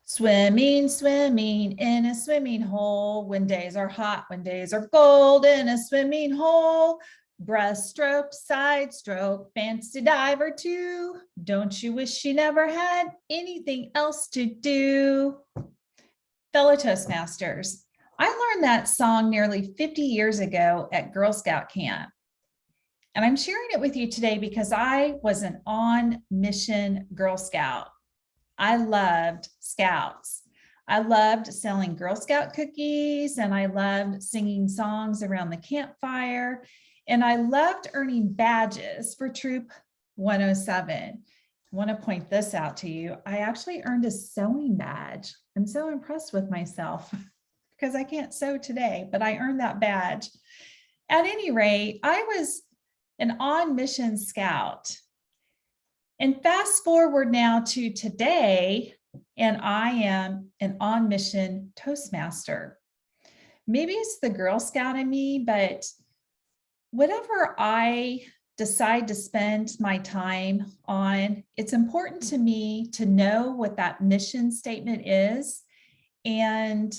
Swimming, swimming in a swimming hole. When days are hot, when days are cold, in a swimming hole. Breaststroke, side stroke, fancy dive or two. Don't you wish you never had anything else to do? Fellow Toastmasters, I learned that song nearly 50 years ago at Girl Scout camp. And I'm sharing it with you today because I was an on-mission Girl Scout. I loved Scouts. I loved selling Girl Scout cookies, and I loved singing songs around the campfire, and I loved earning badges for Troop 107. I want to point this out to you. I actually earned a sewing badge. I'm so impressed with myself because I can't sew today, but I earned that badge. At any rate, I was an on-mission Scout. And fast forward now to today, and I am an on-mission Toastmaster. Maybe it's the Girl Scout in me, but whatever I decide to spend my time on, it's important to me to know what that mission statement is and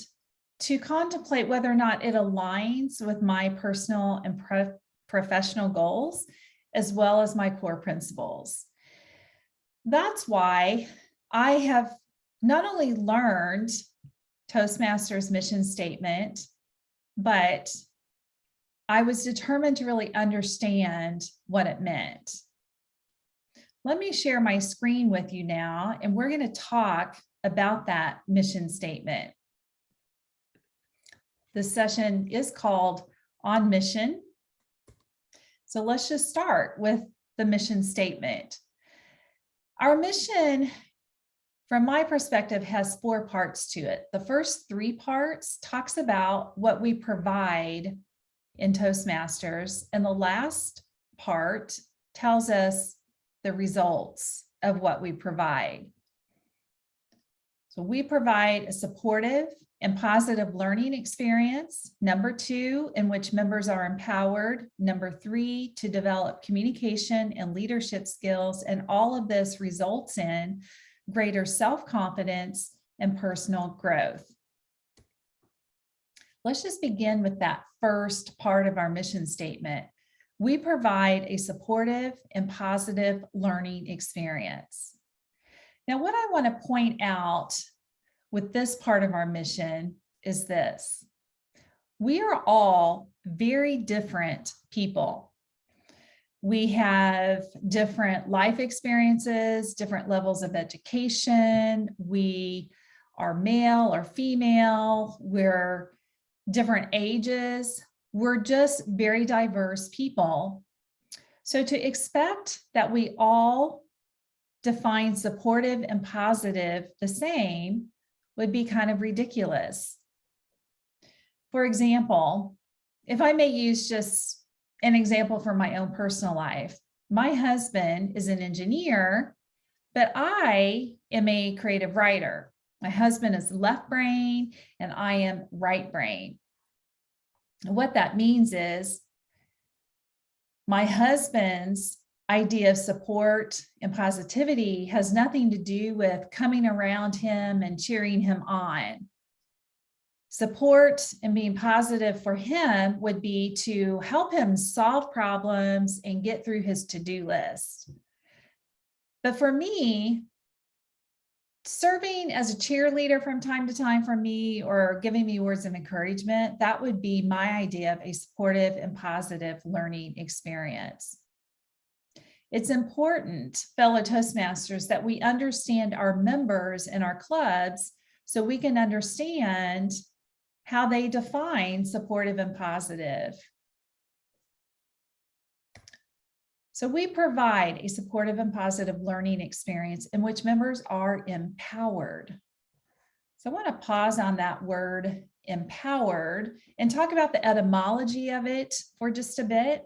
to contemplate whether or not it aligns with my personal and professional goals, as well as my core principles. That's why I have not only learned Toastmasters mission statement, but I was determined to really understand what it meant. Let me share my screen with you now, and we're going to talk about that mission statement. This session is called On Mission. So let's just start with the mission statement. Our mission, from my perspective, has 4 parts to it. The first 3 parts talks about what we provide in Toastmasters, and the last part tells us the results of what we provide. So we provide a supportive and positive learning experience. Number 2, in which members are empowered. Number 3, to develop communication and leadership skills. And all of this results in greater self-confidence and personal growth. Let's just begin with that first part of our mission statement. We provide a supportive and positive learning experience. Now, what I want to point out with this part of our mission is this. We are all very different people. We have different life experiences, different levels of education. We are male or female. We're different ages. We're just very diverse people. So to expect that we all define supportive and positive the same would be kind of ridiculous. For example, if I may use just an example from my own personal life, my husband is an engineer, but I am a creative writer. My husband is left brain and I am right brain. And what that means is my husband's idea of support and positivity has nothing to do with coming around him and cheering him on. Support and being positive for him would be to help him solve problems and get through his to-do list. But for me, serving as a cheerleader from time to time for me or giving me words of encouragement, that would be my idea of a supportive and positive learning experience. It's important, fellow Toastmasters, that we understand our members in our clubs so we can understand how they define supportive and positive. So we provide a supportive and positive learning experience in which members are empowered. So I want to pause on that word empowered and talk about the etymology of it for just a bit.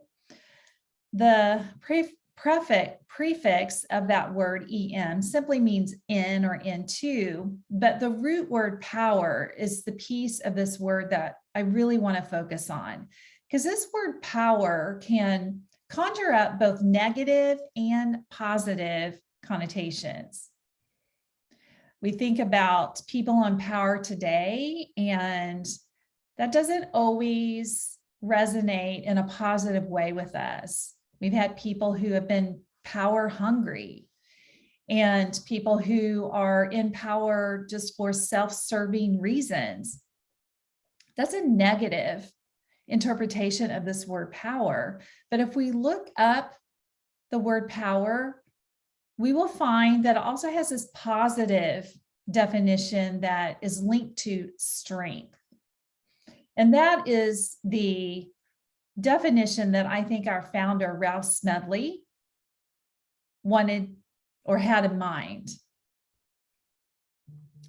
The prefix of that word em simply means in or into, but the root word power is the piece of this word that I really want to focus on, because this word power can conjure up both negative and positive connotations. We think about people in power today, and that doesn't always resonate in a positive way with us. We've had people who have been power hungry and people who are in power just for self-serving reasons. That's a negative interpretation of this word power. But if we look up the word power, we will find that it also has this positive definition that is linked to strength. And that is the definition that I think our founder, Ralph Smedley, wanted or had in mind.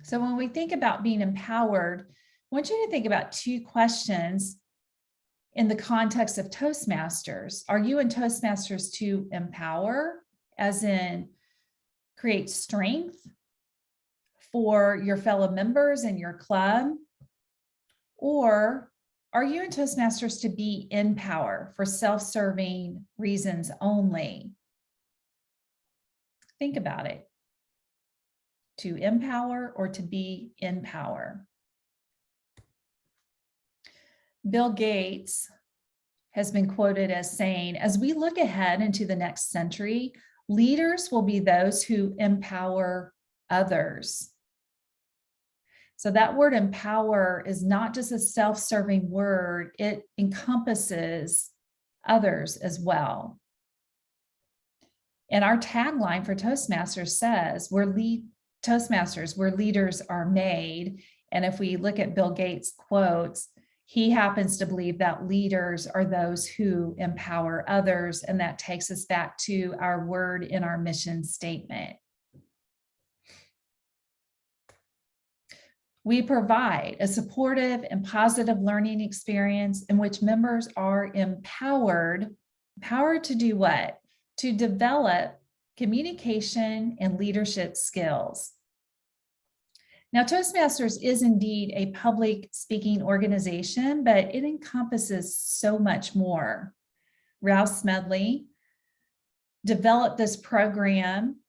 So when we think about being empowered, I want you to think about two questions in the context of Toastmasters. Are you in Toastmasters to empower, as in create strength for your fellow members in your club? Or are you in Toastmasters to be in power for self-serving reasons only? Think about it. To empower or to be in power? Bill Gates has been quoted as saying, as we look ahead into the next century, leaders will be those who empower others. So that word empower is not just a self-serving word, it encompasses others as well. And our tagline for Toastmasters says, Toastmasters, where leaders are made. And if we look at Bill Gates' quotes, he happens to believe that leaders are those who empower others. And that takes us back to our word in our mission statement. We provide a supportive and positive learning experience in which members are empowered to do what? To develop communication and leadership skills. Now, Toastmasters is indeed a public speaking organization, but it encompasses so much more. Ralph Smedley developed this program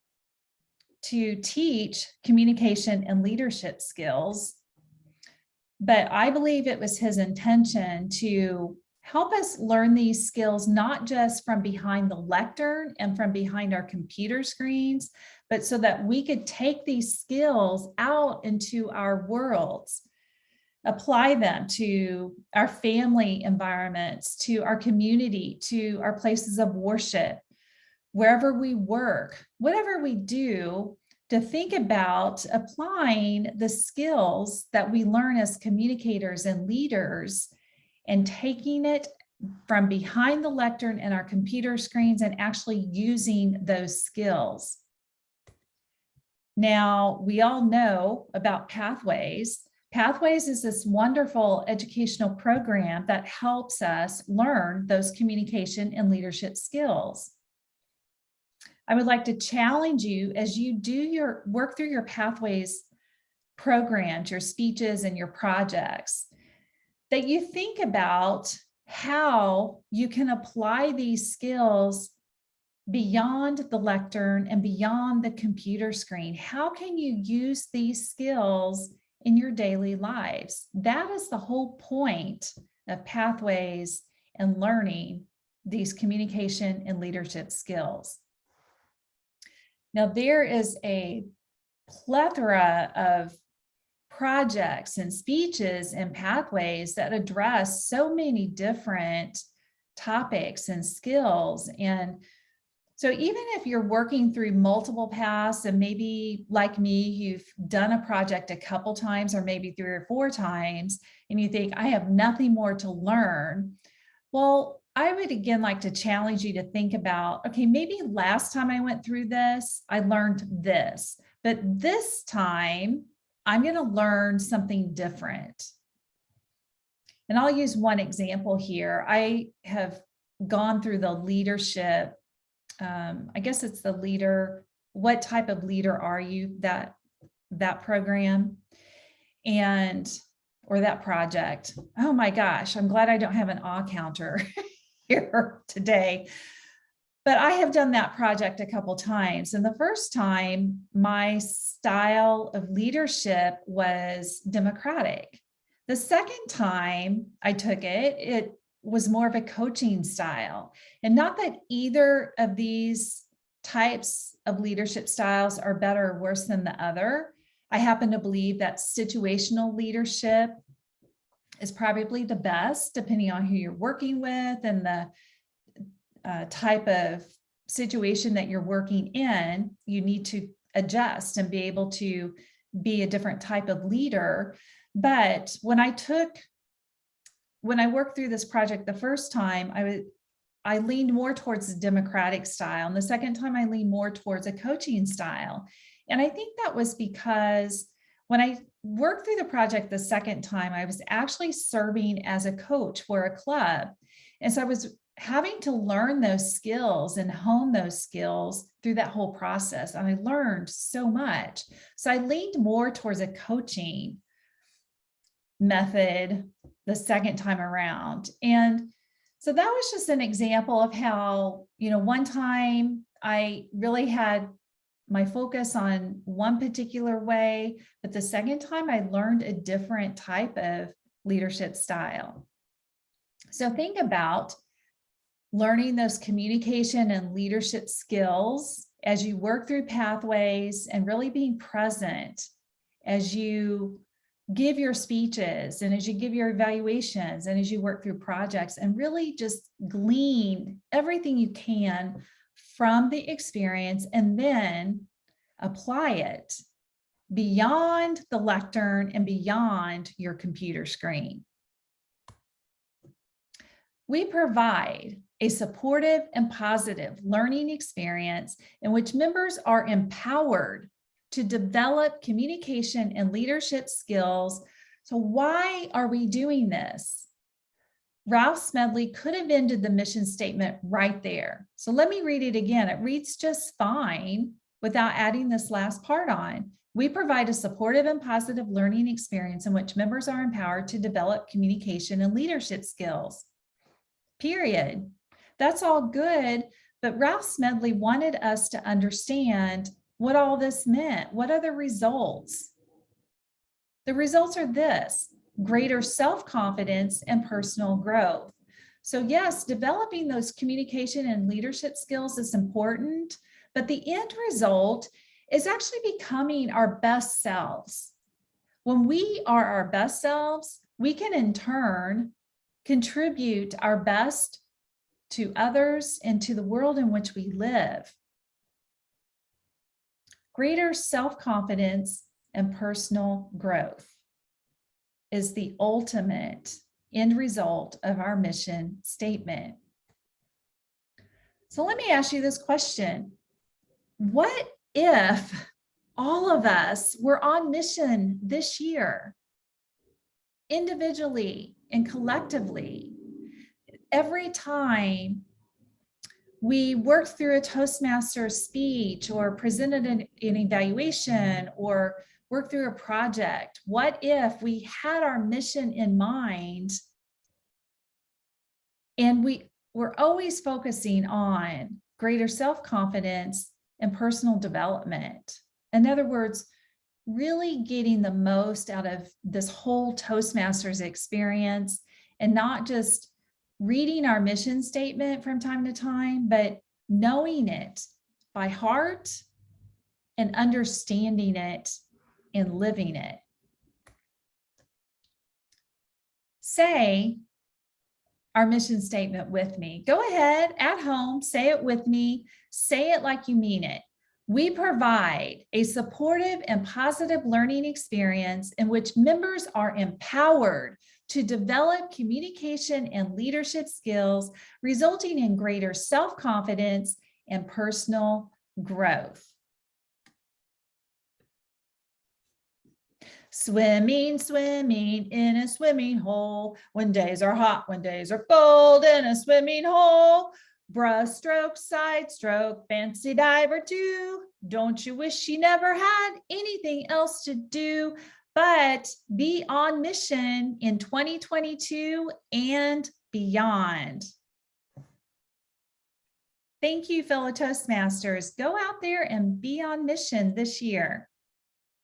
to teach communication and leadership skills, but I believe it was his intention to help us learn these skills, not just from behind the lectern and from behind our computer screens, but so that we could take these skills out into our worlds, apply them to our family environments, to our community, to our places of worship, wherever we work, whatever we do, to think about applying the skills that we learn as communicators and leaders and taking it from behind the lectern and our computer screens and actually using those skills. Now, we all know about Pathways. Pathways is this wonderful educational program that helps us learn those communication and leadership skills. I would like to challenge you as you do your work through your Pathways programs, your speeches and your projects, that you think about how you can apply these skills beyond the lectern and beyond the computer screen. How can you use these skills in your daily lives? That is the whole point of Pathways and learning these communication and leadership skills. Now, there is a plethora of projects and speeches and Pathways that address so many different topics and skills. And so even if you're working through multiple paths and maybe like me, you've done a project a couple times or maybe 3 or 4 times, and you think, I have nothing more to learn. Well, I would again like to challenge you to think about, okay, maybe last time I went through this, I learned this, but this time I'm going to learn something different. And I'll use one example here. I have gone through the leadership, I guess it's the leader, what type of leader are you, that program or that project. Oh my gosh, I'm glad I don't have an awe counter here today. But I have done that project a couple times. And the first time, my style of leadership was democratic. The second time I took it, it was more of a coaching style. And not that either of these types of leadership styles are better or worse than the other. I happen to believe that situational leadership is probably the best, depending on who you're working with and the type of situation that you're working in. You need to adjust and be able to be a different type of leader. But when I worked through this project the first time, I leaned more towards the democratic style. And the second time I leaned more towards a coaching style. And I think that was because when I worked through the project the second time, I was actually serving as a coach for a club. And so I was having to learn those skills and hone those skills through that whole process. And I learned so much. So I leaned more towards a coaching method the second time around. And so that was just an example of how, one time I really had my focus on one particular way, but the second time I learned a different type of leadership style. So think about learning those communication and leadership skills as you work through pathways, and really being present as you give your speeches and as you give your evaluations and as you work through projects, and really just glean everything you can from the experience and then apply it beyond the lectern and beyond your computer screen. We provide a supportive and positive learning experience in which members are empowered to develop communication and leadership skills. So why are we doing this? Ralph Smedley could have ended the mission statement right there. So let me read it again. It reads just fine without adding this last part on. We provide a supportive and positive learning experience in which members are empowered to develop communication and leadership skills. Period. That's all good, but Ralph Smedley wanted us to understand what all this meant. What are the results? The results are this: greater self-confidence and personal growth. So yes, developing those communication and leadership skills is important, but the end result is actually becoming our best selves. When we are our best selves, we can in turn contribute our best to others and to the world in which we live. Greater self-confidence and personal growth is the ultimate end result of our mission statement. So let me ask you this question. What if all of us were on mission this year, individually and collectively? Every time we worked through a Toastmasters speech or presented an evaluation or worked through a project, what if we had our mission in mind and we were always focusing on greater self-confidence and personal development? In other words, really getting the most out of this whole Toastmasters experience, and not just reading our mission statement from time to time, but knowing it by heart and understanding it and living it. Say our mission statement with me. Go ahead at home, say it with me, say it like you mean it. We provide a supportive and positive learning experience in which members are empowered to develop communication and leadership skills, resulting in greater self-confidence and personal growth. Swimming, swimming in a swimming hole. When days are hot, when days are cold, in a swimming hole. Breaststroke, side stroke, fancy dive or two. Don't you wish you never had anything else to do but be on mission in 2022 and beyond? Thank you, fellow Toastmasters. Go out there and be on mission this year.